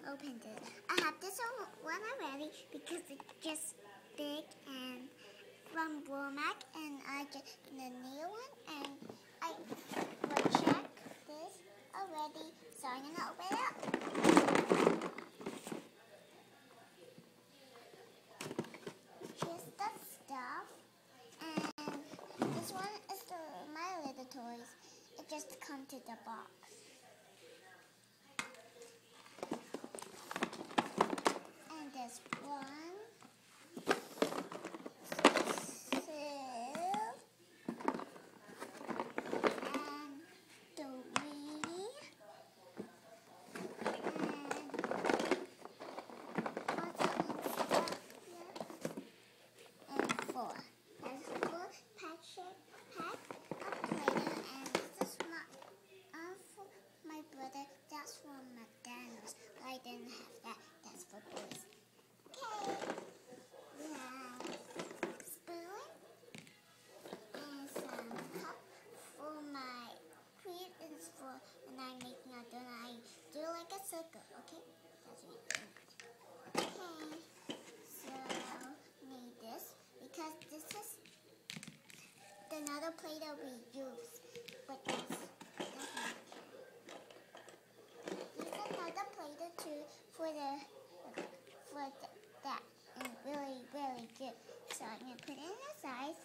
open this. I have this one already because it's just big and from Walmart, and I get the new one, and I will check this already, so I'm gonna open it up. Here's the stuff, and this one is My Little Toys. It just comes to the box. And there's 1, 2, and 3, and 4. There's 4 pack of Play-Doh, and this is not for my brother. That's from McDonald's. But I didn't have that. That's for boys. Okay. We have spoon and some cup for my cream. It's for when I'm making a donut. I do like a circle. Okay. That's it. Okay. So need this because this is another Play-Doh we use with this. Use another Play-Doh too for that, and really good. So I'm gonna put it in the size,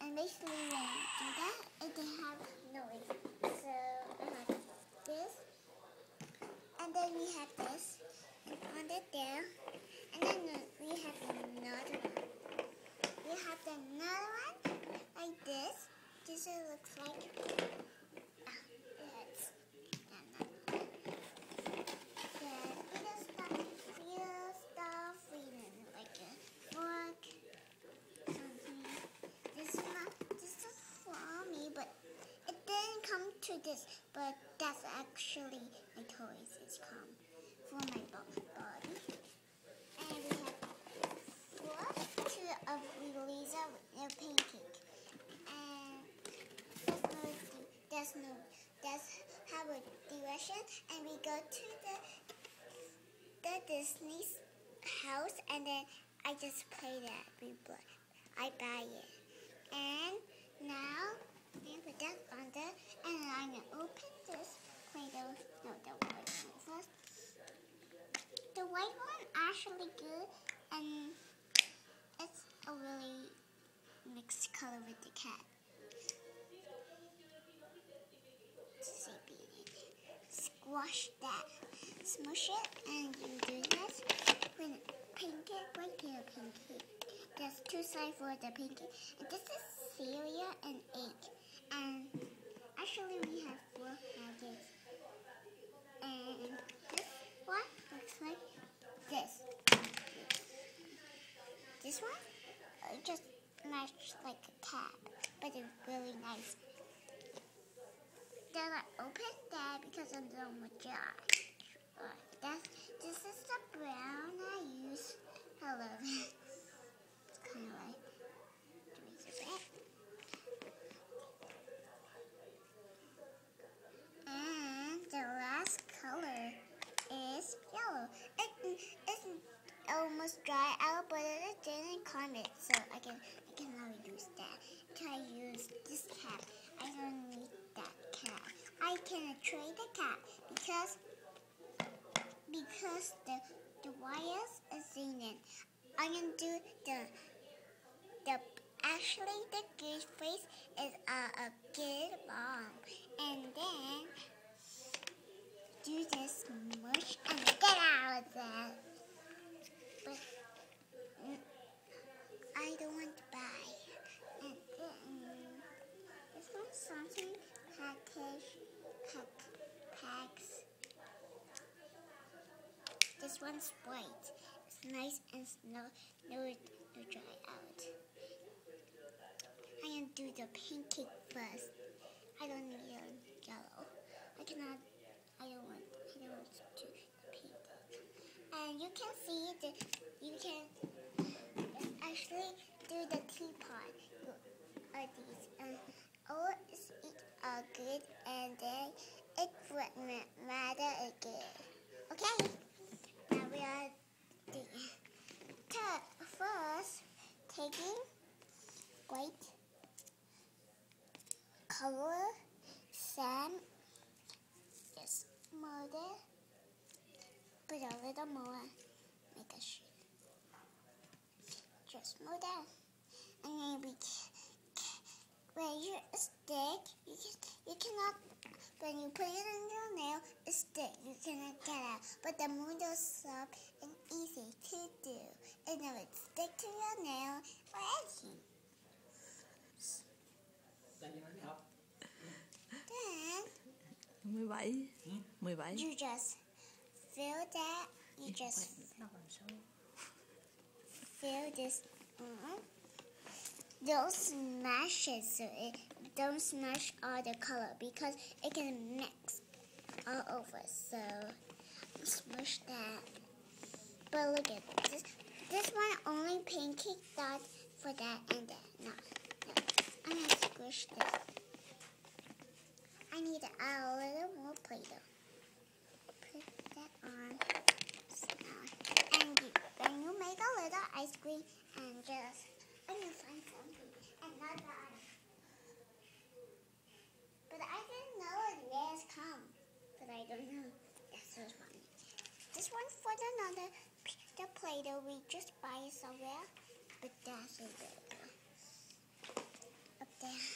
and basically when you do that, it can have noise. So I have this, and then we have this, and on it there, and then we have another one. We have another one like this. This looks like it's like a fork, something. This is for me, but it didn't come to this. But that's actually my toys. It's come for my body. And we have 4, 2 of Lisa with a pancake. And that's how a direction. And we go to the Disney's house, and then I just play that. I buy it. And now I put that on there, and I'm gonna open this Play-Doh. No, the white one first. The white one actually good, and it's a really mixed color with the cat. Squash that, smush it, and you do this with pancake, right here, pancake. There's 2 sides for the pancake. And this is cereal and egg. And actually we have 4 packets. And this one looks like this. This one just matched like a cat, but it's really nice. Then I open that because I'm done with jar. This is the brown I use. I love it. It's kind of like Razorback. And the last color is yellow. It's almost dry out, but it didn't come it, so I can now use that. Can I use this cat? I don't need that cat. I can trade the cat because the wires is in it. I'm gonna do the good face is a good bomb, and then do this mush and get out of there. But I don't want to buy. And then this one's something packs. This one's white. It's nice and no dry out. I'm gonna do the pancake first. I don't need yellow. I don't want to do the pancake. And you can see you can actually do the teapot. These and all is good, and then it wouldn't matter again. Okay. are first taking white color sand. Just mold it. Put a little more. Make a shape. Just mold it. And then where your stick, you cannot. When you put it in your nail, it sticks. You cannot get out. But the mold is soft and easy to do. And it would stick to your nail for anything. Then 17. 17. you just fill that. You just fill this on. Don't smash it so it don't smash all the color because it can mix all over. So smush that. But look at this. This one only pancake dot for that and that. No. I'm gonna squish this. I need to add a little more Play-Doh. Put that on. And then you make a little ice cream and just. I'm gonna find something. Another ice. But I didn't know it has come. But I don't know. That's so funny. This one's for the Play-Doh we just buy somewhere. But that's a good one. Up there.